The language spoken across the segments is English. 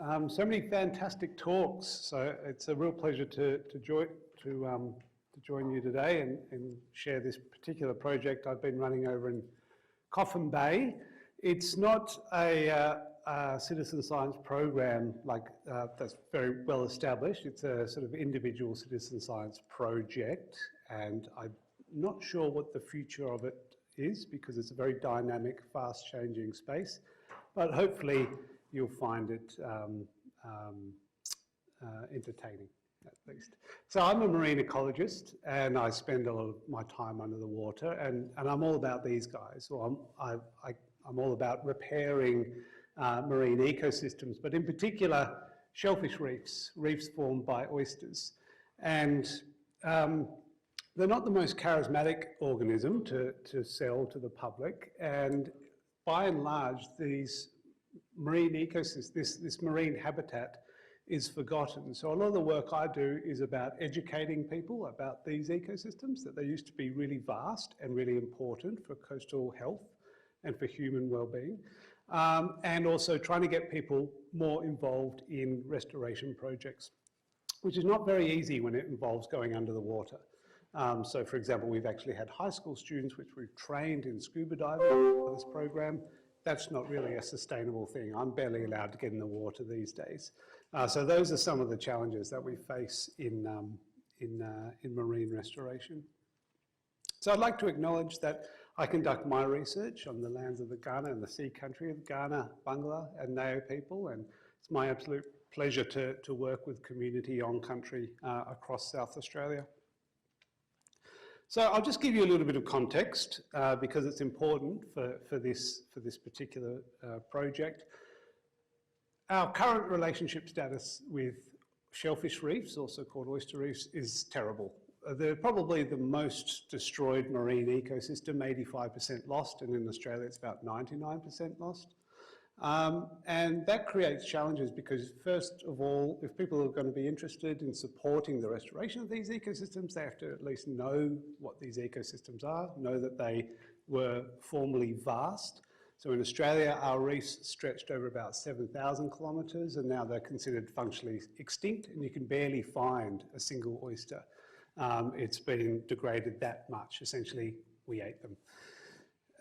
So many fantastic talks. So it's a real pleasure to join you today and share this particular project I've been running over in Coffin Bay. It's not a citizen science program like that's very well established. It's a sort of individual citizen science project, and I'm not sure what the future of it is because it's a very dynamic, fast-changing space. But hopefully you'll find it entertaining, at least. So I'm a marine ecologist, and I spend a lot of my time under the water, and I'm all about these guys. Well, I'm all about repairing marine ecosystems, but in particular, shellfish reefs, reefs formed by oysters. And they're not the most charismatic organism to sell to the public, and by and large, these marine ecosystems, this marine habitat is forgotten. So a lot of the work I do is about educating people about these ecosystems, that they used to be really vast and really important for coastal health and for human well-being, and also trying to get people more involved in restoration projects, which is not very easy when it involves going under the water. So for example, we've actually had high school students which we've trained in scuba diving for this program. That's not really a sustainable thing. I'm barely allowed to get in the water these days. So those are some of the challenges that we face in marine restoration. So I'd like to acknowledge that I conduct my research on the lands of the Kaurna and the sea country of Kaurna, Bangla and Nao people, and it's my absolute pleasure to work with community on country across South Australia. So I'll just give you a little bit of context because it's important for this particular project. Our current relationship status with shellfish reefs, also called oyster reefs, is terrible. They're probably the most destroyed marine ecosystem, 85% lost, and in Australia it's about 99% lost. And that creates challenges because, first of all, if people are going to be interested in supporting the restoration of these ecosystems, they have to at least know what these ecosystems are, know that they were formerly vast. So in Australia, our reefs stretched over about 7,000 kilometres, and now they're considered functionally extinct, and you can barely find a single oyster. It's been degraded that much. Essentially, we ate them.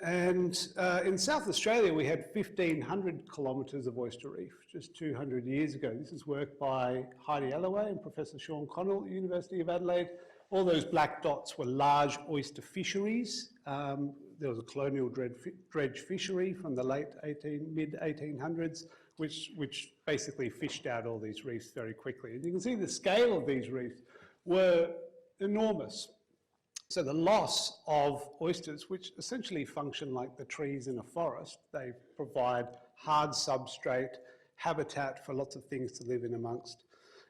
And in South Australia, we had 1,500 kilometres of oyster reef just 200 years ago. This is work by Heidi Alloway and Professor Sean Connell at the University of Adelaide. All those black dots were large oyster fisheries. There was a colonial dredge fishery from the mid-1800s, which basically fished out all these reefs very quickly. And you can see the scale of these reefs were enormous. So the loss of oysters, which essentially function like the trees in a forest, they provide hard substrate, habitat for lots of things to live in amongst,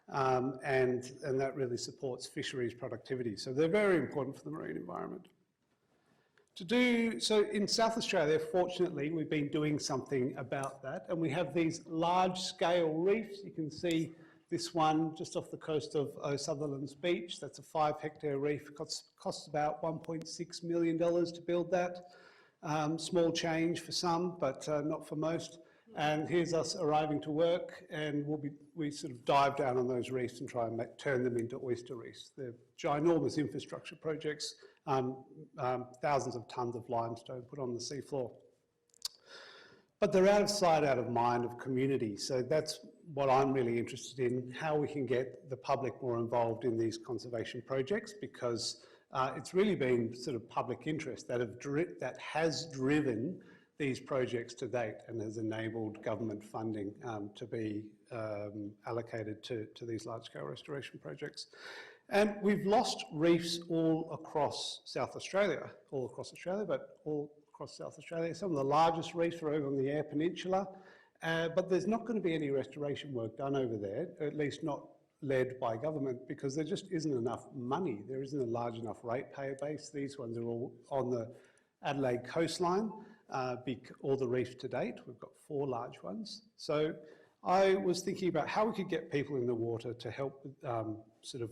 and that really supports fisheries productivity. So they're very important for the marine environment. So in South Australia, fortunately, we've been doing something about that, and we have these large-scale reefs. You can see this one just off the coast of O'Sutherland's beach. That's a 5-hectare reef. It costs about $1.6 million to build that. Small change for some, but not for most. And here's us arriving to work, and we sort of dive down on those reefs and try and turn them into oyster reefs. They're ginormous infrastructure projects, thousands of tons of limestone put on the seafloor. But they're out of sight, out of mind of community. So that's what I'm really interested in, how we can get the public more involved in these conservation projects, because it's really been sort of public interest that has driven these projects to date and has enabled government funding to be allocated to these large-scale restoration projects. And we've lost reefs all across South Australia, but all across South Australia. Some of the largest reefs are over on the Eyre Peninsula, but there's not going to be any restoration work done over there, at least not led by government, because there just isn't enough money. There isn't a large enough ratepayer base. These ones are all on the Adelaide coastline, all the reefs to date. We've got 4 large ones. So I was thinking about how we could get people in the water to help sort of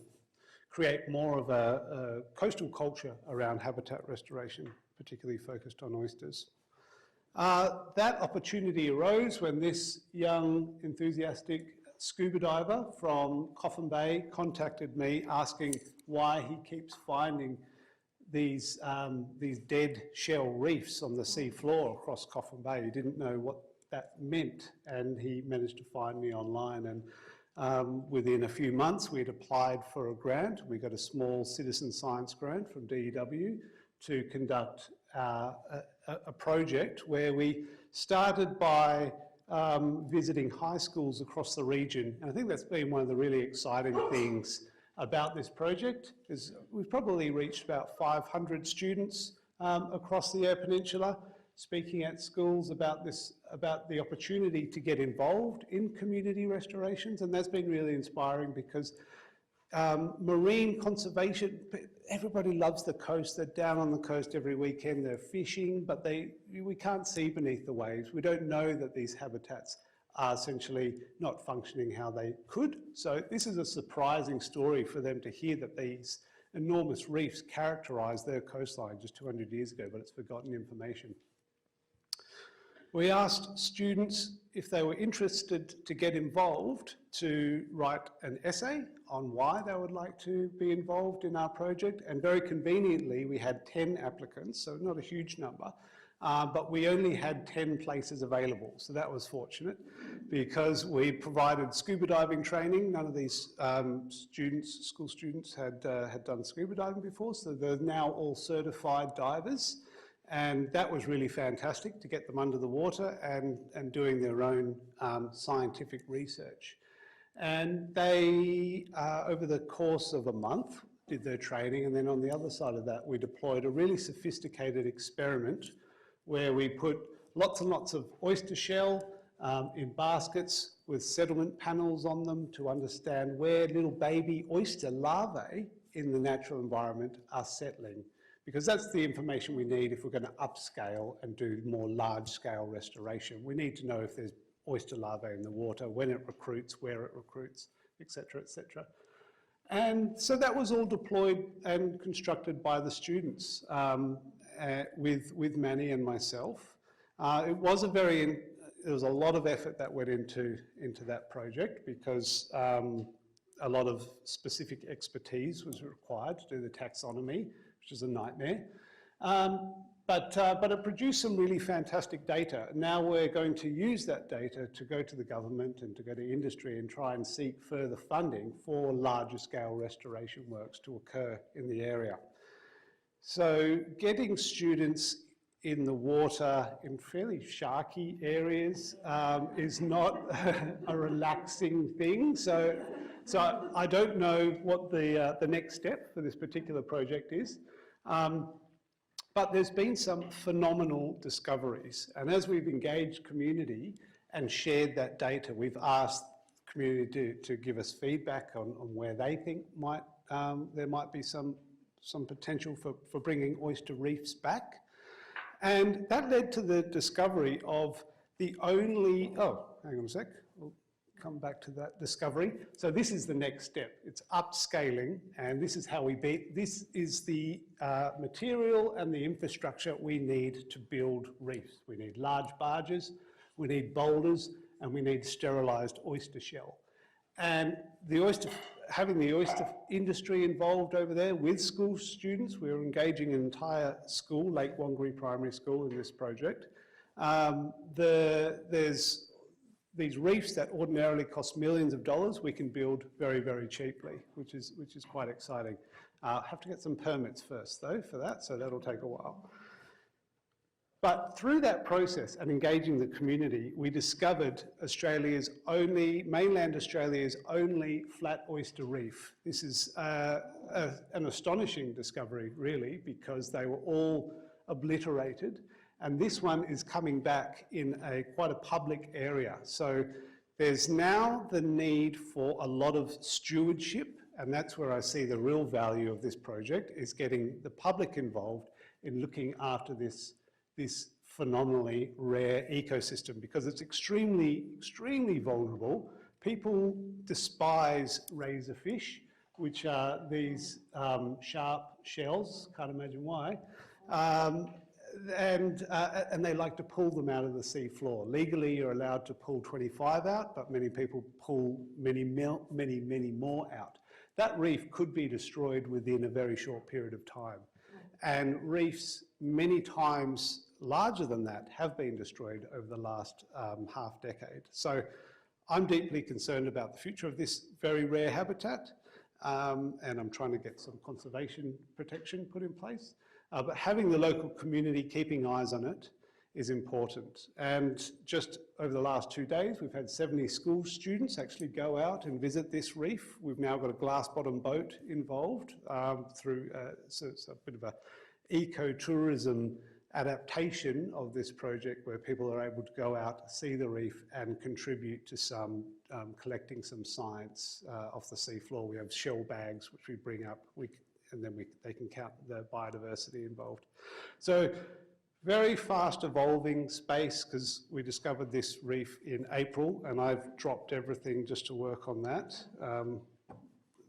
create more of a coastal culture around habitat restoration, particularly focused on oysters. That opportunity arose when this young, enthusiastic scuba diver from Coffin Bay contacted me asking why he keeps finding these dead shell reefs on the sea floor across Coffin Bay. He didn't know what that meant, and he managed to find me online. And within a few months, we'd applied for a grant. We got a small citizen science grant from DEW to conduct a project where we started by visiting high schools across the region. And I think that's been one of the really exciting things about this project, is we've probably reached about 500 students across the Eyre Peninsula, speaking at schools about the opportunity to get involved in community restorations. And that's been really inspiring because marine conservation, everybody loves the coast. They're down on the coast every weekend, they're fishing, but we can't see beneath the waves. We don't know that these habitats are essentially not functioning how they could. So this is a surprising story for them to hear that these enormous reefs characterised their coastline just 200 years ago, but it's forgotten information. We asked students if they were interested to get involved to write an essay on why they would like to be involved in our project, and very conveniently we had 10 applicants, so not a huge number, but we only had 10 places available, so that was fortunate because we provided scuba diving training. None of these school students had done scuba diving before, so they're now all certified divers. And that was really fantastic to get them under the water and doing their own scientific research. And they, over the course of a month, did their training, and then on the other side of that, we deployed a really sophisticated experiment where we put lots and lots of oyster shell in baskets with settlement panels on them to understand where little baby oyster larvae in the natural environment are settling. Because that's the information we need if we're going to upscale and do more large-scale restoration. We need to know if there's oyster larvae in the water, when it recruits, where it recruits, etc., etc. And so that was all deployed and constructed by the students with Manny and myself. There was a lot of effort that went into that project because a lot of specific expertise was required to do the taxonomy, which is a nightmare. But it produced some really fantastic data. Now we're going to use that data to go to the government and to go to industry and try and seek further funding for larger scale restoration works to occur in the area. So getting students in the water in fairly sharky areas is not a relaxing thing. So I don't know what the next step for this particular project is. But there's been some phenomenal discoveries. And as we've engaged community and shared that data, we've asked community to give us feedback on where they think there might be some potential for bringing oyster reefs back. And that led to the discovery of the only, hang on a sec, we'll come back to that discovery. So this is the next step. It's upscaling, and this is how this is the material and the infrastructure we need to build reefs. We need large barges, we need boulders, and we need sterilised oyster shell. And having the oyster industry involved over there with school students, we're engaging an entire school, Lake Wangari Primary School, in this project. There's these reefs that ordinarily cost millions of dollars, we can build very, very cheaply, which is quite exciting. Have to get some permits first, though, for that, so that'll take a while. But through that process and engaging the community, we discovered mainland Australia's only flat oyster reef. This is an astonishing discovery, really, because they were all obliterated. And this one is coming back in quite a public area. So there's now the need for a lot of stewardship, and that's where I see the real value of this project, is getting the public involved in looking after this phenomenally rare ecosystem, because it's extremely, extremely vulnerable. People despise razorfish, which are these sharp shells, can't imagine why. and they like to pull them out of the sea floor. Legally, you're allowed to pull 25 out, but many people pull many more out. That reef could be destroyed within a very short period of time. And reefs many times larger than that have been destroyed over the last half decade. So I'm deeply concerned about the future of this very rare habitat, and I'm trying to get some conservation protection put in place. But having the local community keeping eyes on it is important. And just over the last 2 days, we've had 70 school students actually go out and visit this reef. We've now got a glass-bottom boat involved through, so it's a bit of a eco-tourism adaptation of this project where people are able to go out, see the reef and contribute to some collecting some science off the seafloor. We have shell bags which we bring up and then they can count the biodiversity involved. So very fast evolving space, because we discovered this reef in April and I've dropped everything just to work on that.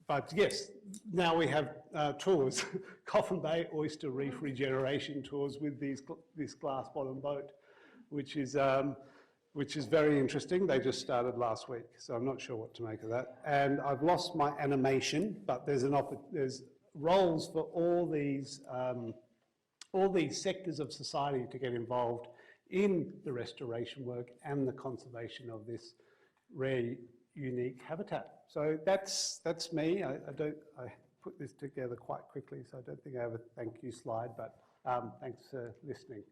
But yes, now we have tours, Coffin Bay Oyster Reef regeneration tours with this glass bottom boat, which is very interesting. They just started last week, so I'm not sure what to make of that. And I've lost my animation, but there's roles for all these sectors of society to get involved in the restoration work and the conservation of this rare, unique habitat. So that's me. I put this together quite quickly, so I don't think I have a thank you slide, but thanks for listening.